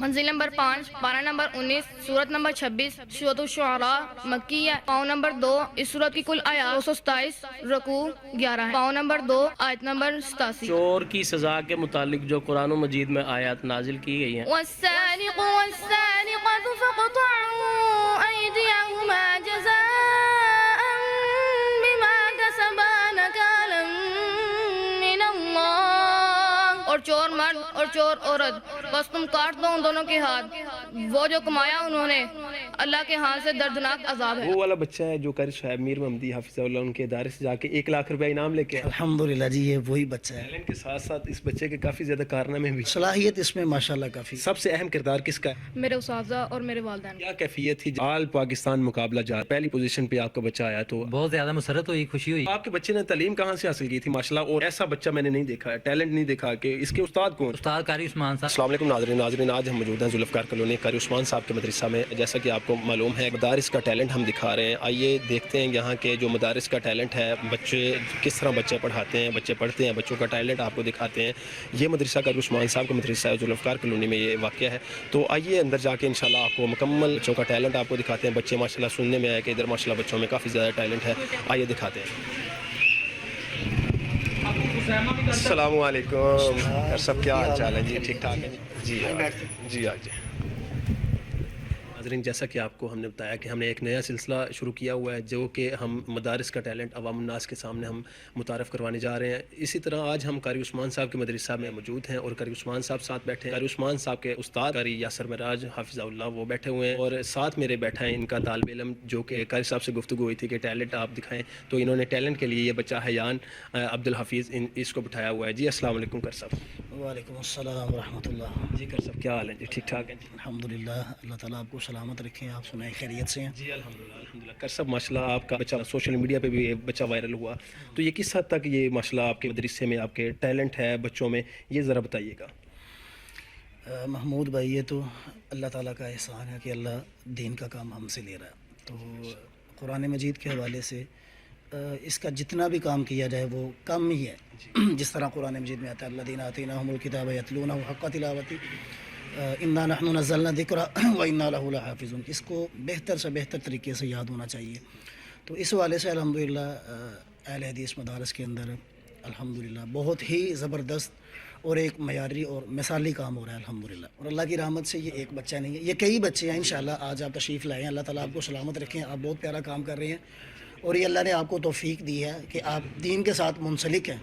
منزل نمبر 5، پارہ نمبر 19، سورت نمبر 26، سورۃ الشعراء مکی ہے۔ پاؤں نمبر 2، اس سورت کی کل آیات 227، رکوع 11 ہے۔ پاؤں نمبر 2، آیت نمبر 87۔ چور کی سزا کے متعلق جو قرآن مجید میں آیات نازل کی گئی ہیں، والسارق والسارقة فاقطعوا أيديهما جزاء بما كسبا نكالا من اللہ، اور چور مرد اور چور عورت، بس تم کاٹ دو ان دونوں کے ہاتھ، وہ جو کمایا انہوں نے اللہ کے ہاتھ سے دردناک عذاب ہے۔ وہ والا بچہ ہے جو قاری صاحب میر محمدی حافظہ اللہ ان کے ادارے سے جا کے 1 لاکھ روپے انعام لے کے آیا۔ الحمدللہ جی، یہ وہی بچہ ہے۔ ٹیلنٹ کے ساتھ ساتھ اس بچے کے کافی زیادہ کارنامے بھی، صلاحیت اس میں ماشاءاللہ کافی۔ سب سے اہم کردار کس کا ہے؟ میرے اساتذہ اور میرے والدین۔ کیا کیفیت تھی آل پاکستان مقابلہ جا پہلی پوزیشن پہ آپ کا بچہ آیا؟ تو بہت زیادہ مسرت ہوئی، خوشی ہوئی۔ آپ کے بچے نے تعلیم کہاں سے حاصل کی تھی؟ ماشاءاللہ، اور ایسا بچہ میں نے نہیں دیکھا ہے، ٹیلنٹ نہیں دیکھا کہ اس کے استاد کون؟ استاد قاری عثمان صاحب۔ السلام علیکم ناظرین، آج ہم موجود ہیں ذوالفقار کالونی قاری عثمان صاحب کے مدرسہ میں۔ جیسا کہ آپ کو معلوم ہے مدارس کا ٹیلنٹ ہم دکھا رہے ہیں، آئیے دیکھتے ہیں یہاں کے جو مدارس کا ٹیلنٹ ہے، بچے کس طرح بچے پڑھاتے ہیں، بچے پڑھتے ہیں، بچوں کا ٹیلنٹ آپ کو دکھاتے ہیں۔ یہ مدرسہ قاری عثمان صاحب کا مدرسہ ہے، ذوالفقار کالونی میں یہ واقع ہے۔ تو آئیے اندر جا کے انشاءاللہ آپ کو مکمل بچوں کا ٹیلنٹ آپ کو دکھاتے ہیں۔ بچے ماشاءاللہ سننے میں آیا کہ ادھر ماشاءاللہ بچوں میں کافی زیادہ ٹیلنٹ ہے، آئیے دکھاتے ہیں۔ السلام علیکم سب، کیا حال چال ہے جی؟ ٹھیک ٹھاک ہے جی؟ جی ناظرین، جیسا کہ آپ کو ہم نے بتایا کہ ہم نے ایک نیا سلسلہ شروع کیا ہوا ہے جو کہ ہم مدارس کا ٹیلنٹ عوام الناس کے سامنے ہم متعارف کروانے جا رہے ہیں۔ اسی طرح آج ہم قاری عثمان صاحب کے مدرسہ میں موجود ہیں اور قاری عثمان صاحب ساتھ بیٹھے ہیں۔ قاری عثمان صاحب کے استاد قاری یاسر معراج حافظہ اللہ وہ بیٹھے ہوئے ہیں، اور ساتھ میرے بیٹھا ہے ان کا طالب علم جو کہ قاری صاحب سے گفتگو ہوئی تھی کہ ٹیلنٹ آپ دکھائیں، تو انہوں نے ٹیلنٹ کے لیے یہ بچہ حیان عبدالحفیظ اس کو بٹھایا ہوا ہے۔ جی السلام علیکم قاری صاحب۔ وعلیکم السلام ورحمۃ اللہ۔ جی قاری صاحب، کیا حال ہے جی؟ ٹھیک ٹھاک ہے جی؟ الحمدللہ، اللہ تعالیٰ آپ کو سلامت رکھیں، آپ سنائیں خیریت سے ہیں؟ جی الحمدللہ قاری صاحب، ماشاءاللہ آپ کا بچہ سوشل میڈیا پہ بھی بچہ وائرل ہوا، تو یہ کس حد تک یہ ماشاءاللہ آپ کے مدرسے میں آپ کے ٹیلنٹ ہے بچوں میں، یہ ذرا بتائیے گا۔ محمود بھائی، یہ تو اللہ تعالیٰ کا احسان ہے کہ اللہ دین کا کام ہم سے لے رہا ہے۔ تو قرآن مجید کے حوالے سے اس کا جتنا بھی کام کیا جائے وہ کم ہی ہے۔ جس طرح قرآن مجید میں آتا ہے الذین آتیناہم الکتاب یتلونہ حق تلاوتہ انا نحن نزلنا الذکر وانا لہ لحافظون، اس کو بہتر سے بہتر طریقے سے یاد ہونا چاہیے۔ تو اس حوالے سے الحمدللہ اہل حدیث مدارس کے اندر الحمدللہ بہت ہی زبردست اور ایک معیاری اور مثالی کام ہو رہا ہے الحمدللہ، اور اللہ کی رحمت سے یہ ایک بچہ نہیں ہے، یہ کئی بچے ہیں انشاءاللہ۔ آج آپ تشریف لائے ہیں، اللہ تعالیٰ آپ کو سلامت رکھیں، آپ بہت پیارا کام کر رہے ہیں، اور یہ اللہ نے آپ کو توفیق دی ہے کہ آپ دین کے ساتھ منسلک ہیں،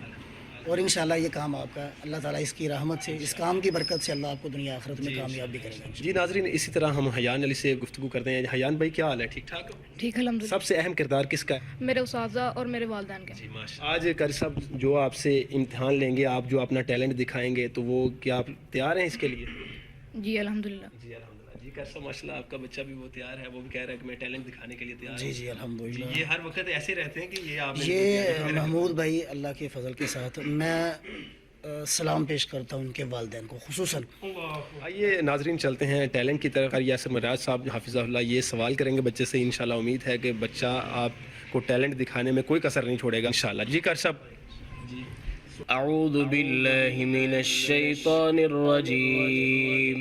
اور انشاءاللہ یہ کام آپ کا اللہ تعالیٰ اس کی رحمت سے، اس کام کی برکت سے اللہ آپ کو دنیا آخرت میں کامیاب بھی کرے گا۔ جی ناظرین، اسی طرح ہم حیان علی سے گفتگو کرتے ہیں۔ حیان بھائی، کیا حال ہے؟ ٹھیک ٹھاک؟ ٹھیک الحمدللہ۔ سب سے اہم کردار کس کا ہے؟ میرے اساتذہ اور میرے والدین کے۔ جی ماشاءاللہ۔ آج قاری صاحب جو آپ سے امتحان لیں گے، آپ جو اپنا ٹیلنٹ دکھائیں گے، تو وہ کیا آپ تیار ہیں اس کے لیے؟ جی الحمدللہ۔ جی الحمدللہ۔ جی قاری صاحب، ماشاءاللہ آپ کا بچہ بھی وہ تیار ہے، وہ بھی کہہ رہا ہے کہ میں ٹیلنٹ دکھانے کے لیے تیار ہوں۔ جی جی الحمدللہ۔ یہ ہر وقت ایسے رہتے ہیں کہ یہ آپ نے یہ محمود بھائی، اللہ کے فضل کے ساتھ میں سلام پیش کرتا ہوں ان کے والدین کو خصوصاً۔ آئیے ناظرین چلتے ہیں ٹیلنٹ کی طرف۔ قاری یاسر معراج صاحب حافظہ اللہ یہ سوال کریں گے بچے سے، انشاءاللہ امید ہے کہ بچہ آپ کو ٹیلنٹ دکھانے میں کوئی کسر نہیں چھوڑے گا انشاءاللہ۔ جی قاری صاحب۔ اعوذ باللہ من الشیطان الرجیم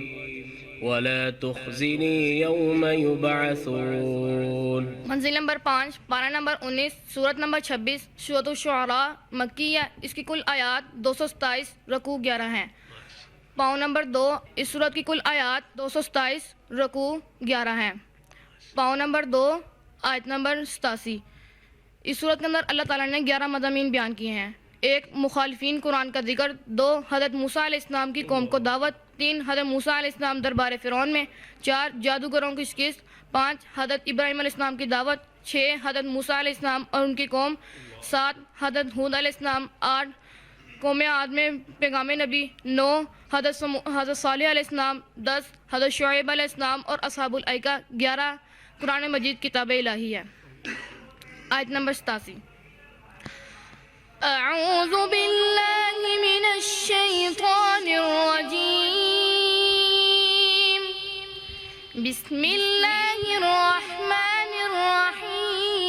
ولا تخزنی یوم یبعثون۔ منزل نمبر 5، پارہ نمبر 19، سورت نمبر 26، سورۃ الشعراء مکی ہے، اس کی کل آیات 227، رکوع 11 ہیں۔ پاؤں نمبر 2، اس سورت کی کل آیات 227، رکوع 11 ہیں۔ پاؤں نمبر 2، آیت نمبر 87۔ اس سورت کے اندر اللہ تعالیٰ نے 11 مضامین بیان کیے ہیں۔ 1، مخالفین قرآن کا ذکر۔ 2، حضرت موسیٰ علیہ السلام کی قوم کو دعوت۔ 3، حضرت موسیٰ علیہ السلام دربار فرعون میں۔ 4، جادوگروں کی شکست۔ 5، حضرت ابراہیم علیہ السلام کی دعوت۔ 6، حضرت موسیٰ علیہ السلام اور ان کی قوم۔ 7، حضرت ہود علیہ السلام۔ 8، قوم عاد میں پیغام نبی۔ 9، حضرت صالح علیہ السلام۔ 10، حضرت شعیب علیہ السلام اور اصحاب الایکہ۔ 11، قرآن مجید کتاب الہی ہے۔ آیت نمبر 87۔ اعوذ باللہ من الشیطان الرجیم، بسم اللہ الرحمن الرحیم،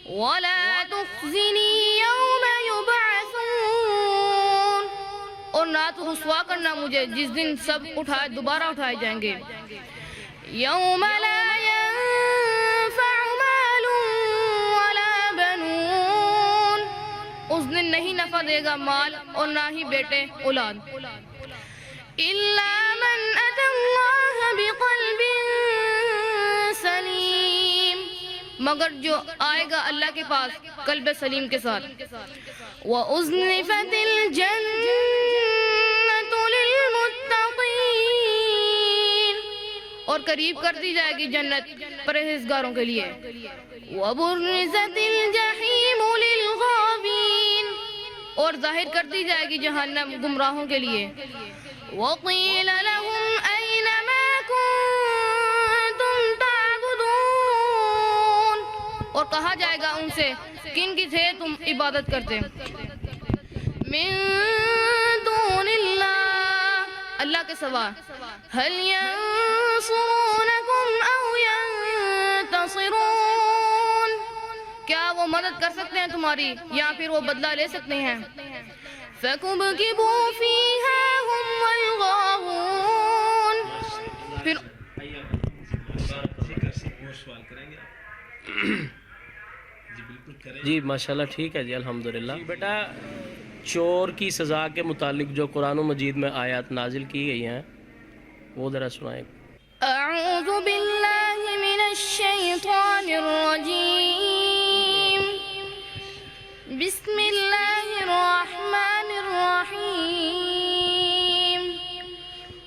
ولا تخزنی یوم یبعثون، اور نہ تو رسوا کرنا مجھے جس دن سب دوبارہ اٹھائے جائیں گے. یوم لا ينفع مال ولا بنون, اس دن نہیں نفع دے گا مال اور نہ ہی بیٹے اولاد. الا من اتى الله بقلب سلیم, مگر جو آئے گا اللہ کے پاس قلب سلیم کے ساتھ. وَأُزْلِفَتِ الْجَنَّةُ لِلْمُتَّقِينَ, اور قریب کر دی جائے گی جنت پرہیزگاروں کے لیے. وَبُرِّزَتِ الْجَحِيمُ لِلْغَاوِينَ, اور ظاہر کر دی جائے گی جہنم گمراہوں کے لیے. وَقِيلَ لَهُمْ أَيْنَ مَا كُنتُمْ تَعْبُدُونَ, اور کہا جائے گا ان سے کن کی تھے تم عبادت کرتے. من دون اللہ, اللہ کے سوا. هل ينصرونكم او ينتصرون, کیا وہ مدد کر سکتے ہیں تمہاری یا پھر وہ بدلہ لے سکتے ہیں. فَكُبْكِبُوا فِيهَا هُمْ وَالْغَاوُونَ, پھر جی ماشاءاللہ ٹھیک ہے جی الحمدللہ. بیٹا چور کی سزا کے متعلق جو قرآن مجید میں آیات نازل کی گئی ہیں وہ ذرا سنائیں. اعوذ باللہ من الشیطان الرجیم, بسم اللہ الرحمن الرحیم.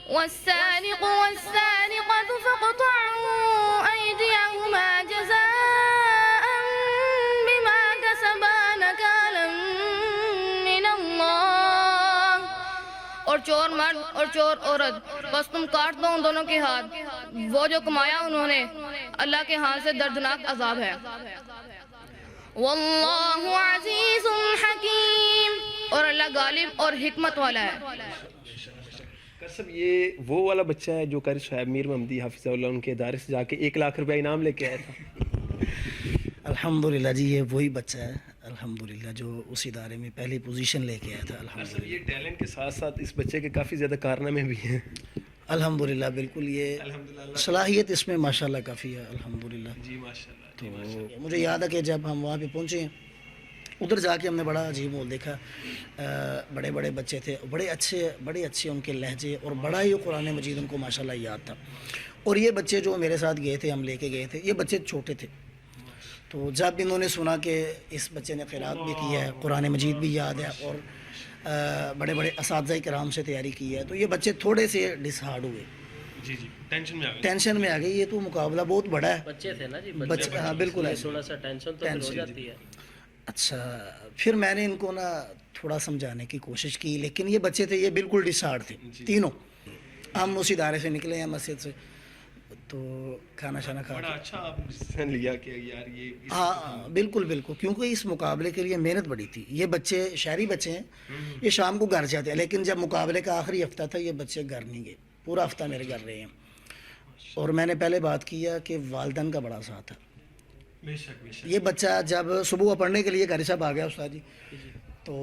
والسارق والسارقة فاقطعوا أيديهما جزاء بما كسبا نكالا من الله, اور چور مرد اور چور عورت بس تم کاٹ دو ان دونوں کے ہاتھ, وہ جو کمایا انہوں نے اللہ کے ہاتھ سے دردناک عذاب ہے. واللہ عزیز حکیم, اور اللہ غالب اور حکمت والا ہے. سب یہ وہ والا بچہ ہے جو قاری صاحب میر محمدی حافظہ اللہ ان کے ادارے سے جا کے 1 لاکھ روپے انعام لے کے آیا تھا. الحمدللہ جی, یہ وہی بچہ ہے الحمدللہ جو اس ادارے میں پہلی پوزیشن لے کے آیا تھا. الحمدللہ یہ ٹیلنٹ کے ساتھ ساتھ اس بچے کے کافی زیادہ کارنامے بھی ہیں. الحمدللہ بالکل, یہ صلاحیت اس میں ماشاءاللہ کافی ہے الحمدللہ. جی ماشاءاللہ. تو مجھے یاد ہے کہ جب ہم وہاں پہ پہنچے ہیں ادھر جا کے ہم نے بڑا عجیب مول دیکھا. بڑے بڑے بچے تھے, بڑے اچھے ان کے لہجے, اور بڑا ہی قرآن مجید ان کو ماشاءاللہ یاد تھا. اور یہ بچے جو میرے ساتھ گئے تھے, ہم لے کے گئے تھے, یہ بچے چھوٹے تھے. تو جب انہوں نے سنا کہ اس بچے نے قرات بھی کیا ہے, قرآن مجید بھی یاد ہے, اور بڑے بڑے اساتذہ کرام سے تیاری کی ہے, تو یہ بچے تھوڑے سے ڈسہارڈ ہوئے. جی ٹینشن میں آ گئے. یہ تو مقابلہ بہت بڑا ہے. بچے تھے نا جی, بچے, ہاں بالکل ہے. تھوڑا سا ٹینشن تو ہو جاتی ہے. اچھا, پھر میں نے ان کو نا تھوڑا سمجھانے کی کوشش کی, لیکن یہ بچے تھے, یہ بالکل ڈسہارڈ تھے تینوں. ہم اس ادارے سے نکلے ہیں مسجد سے, تو کھانا شانا کھا بڑا اچھا آپ نے لیا کہ یار یہ. ہاں بالکل, کیونکہ اس مقابلے کے لیے محنت بڑی تھی. یہ بچے شہری بچے ہیں, یہ شام کو گھر جاتے ہیں, لیکن جب مقابلے کا آخری ہفتہ تھا یہ بچے گھر نہیں گئے, پورا ہفتہ میرے گھر رہے ہیں. اور میں نے پہلے بات کیا کہ والدین کا بڑا ساتھ ہے. یہ بچہ جب صبح پڑھنے کے لیے قاری صاحب آ گیا استاد جی, تو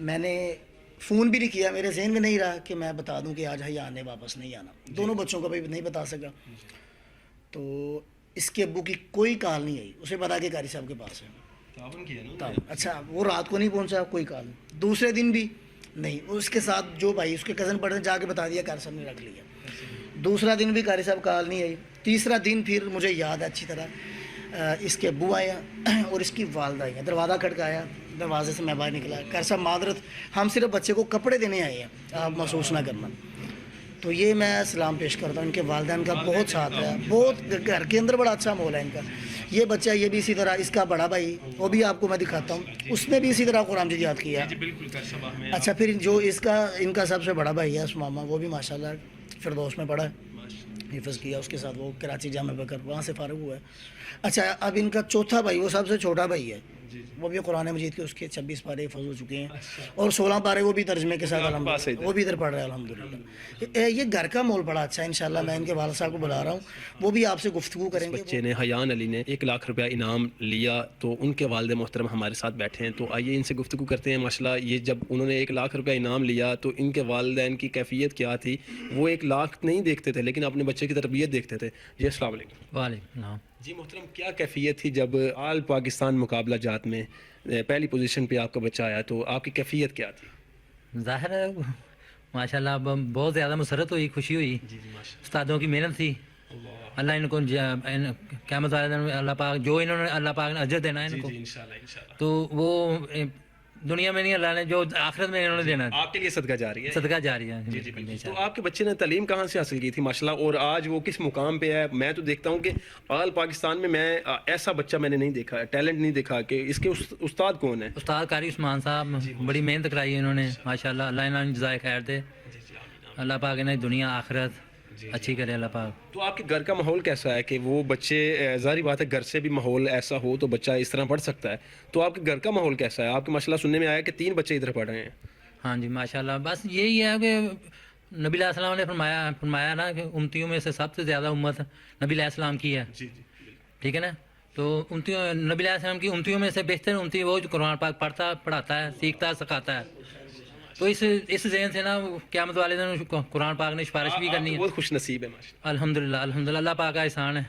میں نے فون بھی نہیں کیا, میرے ذہن میں نہیں رہا کہ میں بتا دوں کہ آج حیا نے واپس نہیں آنا. دونوں بچوں کو بھی نہیں بتا سکا. تو اس کے ابو کی کوئی کال نہیں آئی, اسے پتا کہ قاری صاحب کے پاس ہے. اچھا, وہ رات کو نہیں پہنچا, کوئی کال نہیں. دوسرے دن بھی نہیں, اس کے ساتھ جو بھائی اس کے کزن پڑھنے جا کے بتا دیا قاری صاحب نے رکھ لیا. دوسرا دن بھی قاری صاحب کال نہیں آئی. تیسرا دن پھر مجھے یاد ہے اچھی طرح, اس کے ابو آیا اور اس کی والدہ آئی. دروازہ کھٹکایا, دروازے سے میں باہر نکلا. قاری صاحب معذرت, ہم صرف بچے کو کپڑے دینے آئے ہیں, آپ محسوس نہ کرنا. تو یہ میں سلام پیش کرتا ہوں. ان کے والدین کا بہت ساتھ ہے, بہت گھر کے اندر بڑا اچھا ماحول ہے ان کا. یہ بچہ یہ بھی اسی طرح, اس کا بڑا بھائی وہ بھی آپ کو میں دکھاتا ہوں, اس نے بھی اسی طرح قرآن مجید یاد کیا. اچھا, پھر جو ان کا سب سے بڑا بھائی ہے اسمامہ, وہ بھی ماشاءاللہ فردوس میں پڑھا ہے, حفظ کیا. اس کے ساتھ وہ کراچی جامع بکر, وہاں سے فارغ ہوا ہے. اچھا, اب ان کا چوتھا بھائی, وہ سب سے چھوٹا بھائی ہے, وہ بھی قرآن مجید کے اس کے 26 پارے حفظ ہو چکے ہیں اور 16 پارے وہ بھی ترجمے کے ساتھ الحمدللہ وہ بھی ادھر پڑھ رہے ہیں الحمدللہ. یہ گھر کا ماحول بڑا اچھا ہے انشاءاللہ. میں ان کے والد صاحب کو بلا رہا ہوں, وہ بھی آپ سے گفتگو کریں گے. بچے نے حیان علی نے 1 لاکھ روپیہ انعام لیا, تو ان کے والد محترم ہمارے ساتھ بیٹھے ہیں, تو آئیے ان سے گفتگو کرتے ہیں. ماشاءاللہ یہ جب انہوں نے 1 لاکھ روپیہ انعام لیا تو ان کے والدین کی کیفیت کیا تھی. وہ 1 لاکھ نہیں دیکھتے تھے لیکن اپنے بچے کی تربیت دیکھتے تھے. جی السلام علیکم. وعلیکم السلام. جی محترم, کیا کیفیت تھی جب آل پاکستان مقابلہ جات میں پہلی پوزیشن پہ آپ کا بچہ آیا, تو آپ کی کیفیت کیا تھی؟ ظاہر ہے ماشاءاللہ اب بہت زیادہ مسرت ہوئی, خوشی ہوئی. استادوں کی محنت تھی. اللہ ان کو قیامت والے دن اللہ پاک جو انہوں نے اللہ پاک نے اجر دینا ہے ان کو, تو وہ دنیا میں نہیں, اللہ نے جو آخرت میں انہوں نے دینا ہے آپ کے لیے صدقہ جاری ہے. صدقہ جاری ہے. تو آپ کے بچے نے تعلیم کہاں سے حاصل کی تھی ماشاءاللہ, اور آج وہ کس مقام پہ ہے؟ میں تو دیکھتا ہوں کہ آل پاکستان میں ایسا بچہ میں نے نہیں دیکھا, ٹیلنٹ نہیں دیکھا کہ اس کے استاد کون ہے. استاد قاری عثمان صاحب بڑی محنت کرائی ہے انہوں نے ماشاءاللہ. اللہ انہیں جزائے خیر دے. اللہ پاک انہیں دنیا آخرت اچھی کرے اللہ پاک. تو آپ کے گھر کا ماحول کیسا ہے کہ وہ بچے, ظاہری بات ہے گھر سے بھی ماحول ایسا ہو تو بچہ اس طرح پڑھ سکتا ہے, تو آپ کے گھر کا ماحول کیسا ہے؟ آپ کے ماشاءاللہ سننے میں آیا کہ 3 بچے ادھر پڑھ رہے ہیں. ہاں جی ماشاءاللہ. بس یہی ہے کہ نبی علیہ السلام نے فرمایا نا کہ امتیوں میں سے سب سے زیادہ امت نبی علیہ السلام کی ہے. ٹھیک ہے نا, تو نبی علیہ السلام کی امتیوں میں سے بہتر امتی وہ جو قرآن پاک پڑھتا پڑھاتا ہے, سیکھتا ہے, سکھاتا ہے. تو اس ذہن سے نا قیامت والے دن قرآن پاک نے سفارش بھی کرنی ہے. بہت خوش نصیب ہے ماشاءاللہ. الحمدللہ الحمدللہ. اللہ پاک کا احسان ہے.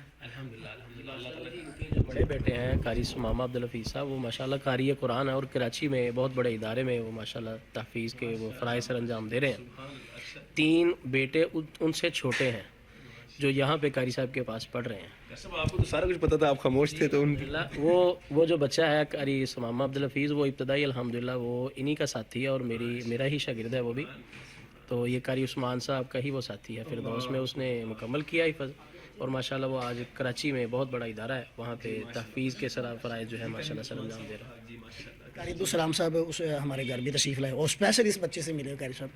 جو بڑے بیٹے ہیں قاری ثمامہ عبدالحفیظ صاحب, وہ ماشاءاللہ قاری قرآن ہے اور کراچی میں بہت بڑے ادارے میں وہ ماشاءاللہ تحفیظ کے وہ فرائض سر انجام دے رہے ہیں. 3 بیٹے ان سے چھوٹے ہیں جو یہاں پہ قاری صاحب کے پاس پڑھ رہے ہیں. آپ کو تو سارا کچھ پتا تھا, آپ خاموش تھے. تو وہ جو بچہ ہے قاری ثمامہ عبدالحفیظ, وہ ابتدائی الحمدللہ وہ انہی کا ساتھی ہے اور میرا ہی شاگرد ہے وہ بھی. تو یہ قاری عثمان صاحب کا ہی وہ ساتھی ہے. فردوس میں اس نے مکمل کیا حفظ, اور ماشاءاللہ وہ آج کراچی میں بہت بڑا ادارہ ہے, وہاں پہ تحفیظ کے فرائض جو ہے ماشاءاللہ سر انجام دے رہا ہے. قاری عبدالسلام صاحب ہمارے گھر بھی تشریف لائے اور اسپیشل اس بچے سے ملے قاری صاحب,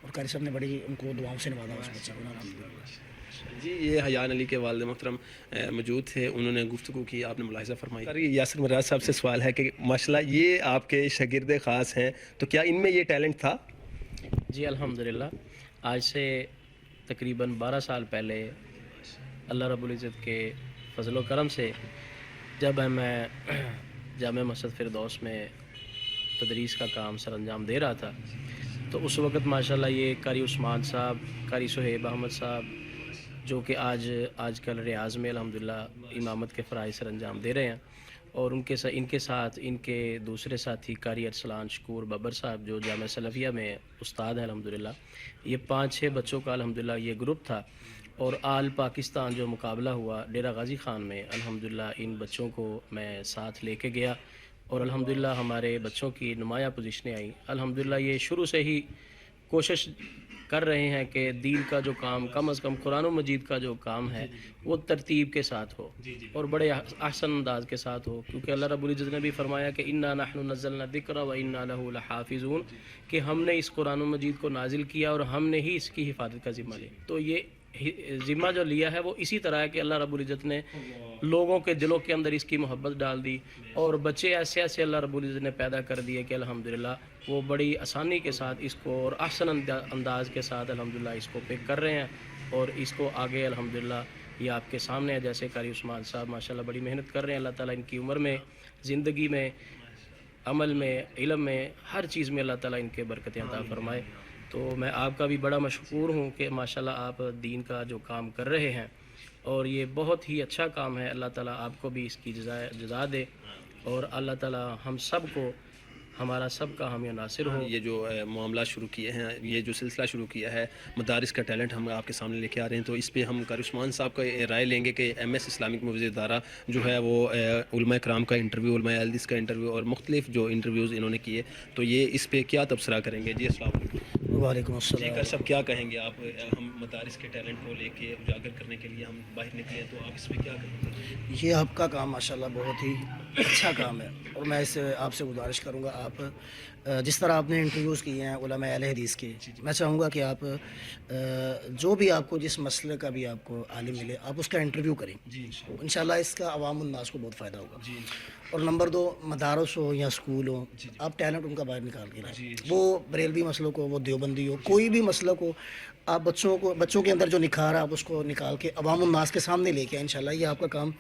اور قاری صاحب نے بڑی ان کو دعاؤں سے نوازا اس بچے کو الحمدللہ. جی یہ حیان علی کے والد محترم موجود تھے, انہوں نے گفتگو کی, آپ نے ملاحظہ فرمائی. یاسر مراز صاحب سے سوال ہے کہ ماشاءاللہ یہ آپ کے شاگرد خاص ہیں, تو کیا ان میں یہ ٹیلنٹ تھا؟ جی الحمدللہ. آج سے تقریباً 12 سال پہلے اللہ رب العزت کے فضل و کرم سے جب میں جامع مسجد فردوس میں تدریس کا کام سر انجام دے رہا تھا, تو اس وقت ماشاءاللہ یہ قاری عثمان صاحب, قاری صہیب احمد صاحب, جو کہ آج کل ریاض میں الحمدللہ امامت کے فرائض سر انجام دے رہے ہیں, اور ان کے ساتھ ان کے دوسرے ساتھی قاری ارسلان شکور ببر صاحب جو جامعہ سلفیہ میں استاد ہیں الحمدللہ. یہ 5-6 بچوں کا الحمدللہ یہ گروپ تھا, اور آل پاکستان جو مقابلہ ہوا ڈیرہ غازی خان میں الحمدللہ ان بچوں کو میں ساتھ لے کے گیا, اور الحمدللہ ہمارے بچوں کی نمایاں پوزیشنیں آئیں. الحمدللہ یہ شروع سے ہی کوشش کر رہے ہیں کہ دین کا جو کام کم از کم قرآن و مجید کا جو کام ہے وہ ترتیب کے ساتھ ہو اور بڑے احسن انداز کے ساتھ ہو, کیونکہ اللہ رب العزت نے بھی فرمایا کہ انا نحن نزلنا الذکر و انا لہ لحافظون, کہ ہم نے اس قرآن و مجید کو نازل کیا اور ہم نے ہی اس کی حفاظت کا ذمہ لیا. تو یہ ذمہ جو لیا ہے وہ اسی طرح ہے کہ اللہ رب العزت نے لوگوں کے دلوں کے اندر اس کی محبت ڈال دی, اور بچے ایسے اللہ رب العزت نے پیدا کر دیے کہ الحمدللہ وہ بڑی آسانی کے ساتھ اس کو اور احسن انداز کے ساتھ الحمدللہ اس کو پک کر رہے ہیں, اور اس کو آگے الحمدللہ یہ آپ کے سامنے ہے. جیسے قاری عثمان صاحب ماشاءاللہ بڑی محنت کر رہے ہیں, اللہ تعالیٰ ان کی عمر میں, زندگی میں, عمل میں, علم میں, ہر چیز میں اللہ تعالیٰ ان کے برکتیں عطا فرمائے. تو میں آپ کا بھی بڑا مشکور ہوں کہ ماشاءاللہ آپ دین کا جو کام کر رہے ہیں, اور یہ بہت ہی اچھا کام ہے. اللہ تعالیٰ آپ کو بھی اس کی جزا دے, اور اللہ تعالیٰ ہم سب کو, ہمارا سب کا حامی و ناصر ہو. یہ جو معاملات شروع کیے ہیں, یہ جو سلسلہ شروع کیا ہے مدارس کا ٹیلنٹ ہم آپ کے سامنے لے کے آ رہے ہیں, تو اس پہ ہم قاری عثمان صاحب کا رائے لیں گے کہ MS اسلامک موزی ادارہ جو ہے وہ علماء کرام کا انٹرویو, علماء حدیث کا انٹرویو اور مختلف جو انٹرویوز انہوں نے کیے, تو یہ اس پہ کیا تبصرہ کریں گے؟ جی السلام علیکم. وعلیکم جی السلام. قاری صاحب کیا کہیں گے آپ؟ ہم مدارس کے ٹیلنٹ کو لے کے اجاگر کرنے کے لیے ہم باہر نکلے ہیں, تو آپ اس پہ کیا کہیں گے؟ یہ آپ کا کام ماشاءاللہ بہت ہی اچھا کام ہے, اور میں اس سے آپ سے گزارش کروں گا آپ جس طرح آپ نے انٹرویوز کیے ہیں علماء اہل حدیث کے، میں چاہوں گا کہ آپ جو بھی آپ کو جس مسئلے کا بھی آپ کو عالم ملے آپ اس کا انٹرویو کریں، انشاءاللہ اس کا عوام الناس کو بہت فائدہ ہوگا۔ اور نمبر 2، مدارس ہو یا اسکول ہو، آپ ٹیلنٹ ان کا باہر نکال کے لائیں، وہ بریلوی مسلک ہو، وہ دیوبندی ہو، کوئی بھی مسلک ہو، آپ بچوں کے اندر جو نکھار ہے آپ اس کو نکال کے عوام الناس کے سامنے لے کے آئیں، انشاءاللہ یہ آپ کا کام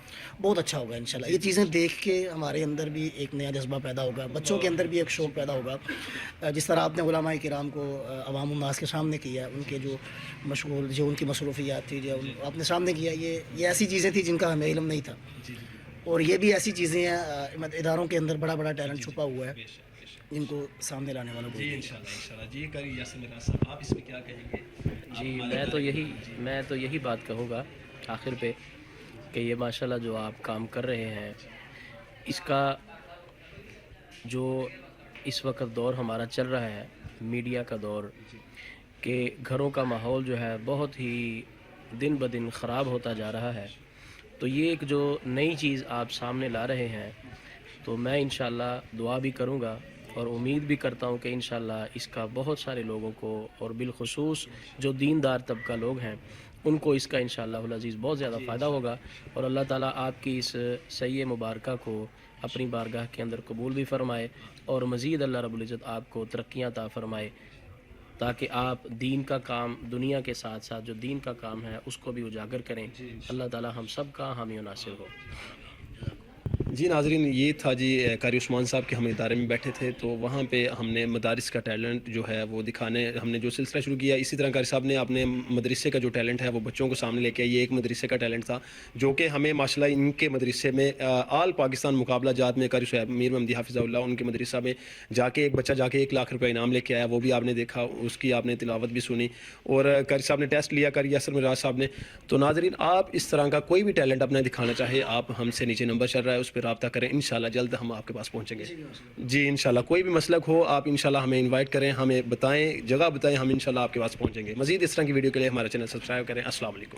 بہت اچھا ہوگا انشاءاللہ۔ یہ چیزیں دیکھ کے ہمارے اندر بھی ایک نیا جذبہ پیدا ہوگا، بچوں کے اندر بھی ایک شوق پیدا ہوگا، جس طرح آپ نے علماء کرام کو عوام الناس کے سامنے کیا، ان کے جو جو ان کی مصروفیات تھی، جو آپ نے سامنے کیا، یہ ایسی چیزیں تھیں جن کا ہمیں علم نہیں تھا، اور یہ بھی ایسی چیزیں ہیں اداروں کے اندر بڑا بڑا ٹیلنٹ چھپا ہوا ہے جن کو سامنے لانے والوں کو۔ انشاءاللہ جی قاری یاسر مراز صاحب، آپ اس میں کیا کہیں گے؟ جی میں تو یہی بات کہوں گا آخر پہ کہ یہ ماشاءاللہ جو آپ کام کر رہے ہیں، اس کا جو اس وقت دور ہمارا چل رہا ہے میڈیا کا دور، کہ گھروں کا ماحول جو ہے بہت ہی دن بدن خراب ہوتا جا رہا ہے، تو یہ ایک جو نئی چیز آپ سامنے لا رہے ہیں، تو میں انشاءاللہ دعا بھی کروں گا اور امید بھی کرتا ہوں کہ انشاءاللہ اس کا بہت سارے لوگوں کو، اور بالخصوص جو دیندار طبقہ لوگ ہیں ان کو اس کا انشاءاللہ العزیز بہت زیادہ فائدہ ہوگا، اور اللہ تعالیٰ آپ کی اس سعی مبارکہ کو اپنی بارگاہ کے اندر قبول بھی فرمائے، اور مزید اللہ رب العزت آپ کو ترقیاں عطا فرمائے، تاکہ آپ دین کا کام دنیا کے ساتھ ساتھ جو دین کا کام ہے اس کو بھی اجاگر کریں۔ اللہ تعالیٰ ہم سب کا حامی و ناصر ہو۔ جی ناظرین، یہ تھا جی قاری عثمان صاحب کے ہم ادارے میں بیٹھے تھے، تو وہاں پہ ہم نے مدارس کا ٹیلنٹ جو ہے وہ دکھانے ہم نے جو سلسلہ شروع کیا، اسی طرح قاری صاحب نے اپنے مدرسے کا جو ٹیلنٹ ہے وہ بچوں کو سامنے لے کے آئے۔ یہ ایک مدرسے کا ٹیلنٹ تھا جو کہ ہمیں ماشاءاللہ ان کے مدرسے میں آل پاکستان مقابلہ جات میں قاری صاحب میر محمدی حافظہ اللہ ان کے مدرسہ میں جا کے ایک بچہ جا کے 1 لاکھ روپے انعام لے کے آیا، وہ بھی آپ نے دیکھا، اس کی آپ نے تلاوت بھی سنی، اور قاری صاحب نے ٹیسٹ لیا، قاری یاسر مراز صاحب نے۔ تو ناظرین، آپ اس طرح کا کوئی بھی ٹیلنٹ اپنا دکھانا چاہے، آپ ہم سے نیچے نمبر چل رہا ہے اس پہ رابطہ کریں، انشاءاللہ جلد ہم آپ کے پاس پہنچیں گے۔ جی انشاءاللہ کوئی بھی مسلک ہو آپ انشاءاللہ ہمیں انوائٹ کریں، ہمیں بتائیں، جگہ بتائیں، ہم انشاءاللہ آپ کے پاس پہنچیں گے۔ مزید اس طرح کی ویڈیو کے لیے ہمارا چینل سبسکرائب کریں۔ السلام علیکم۔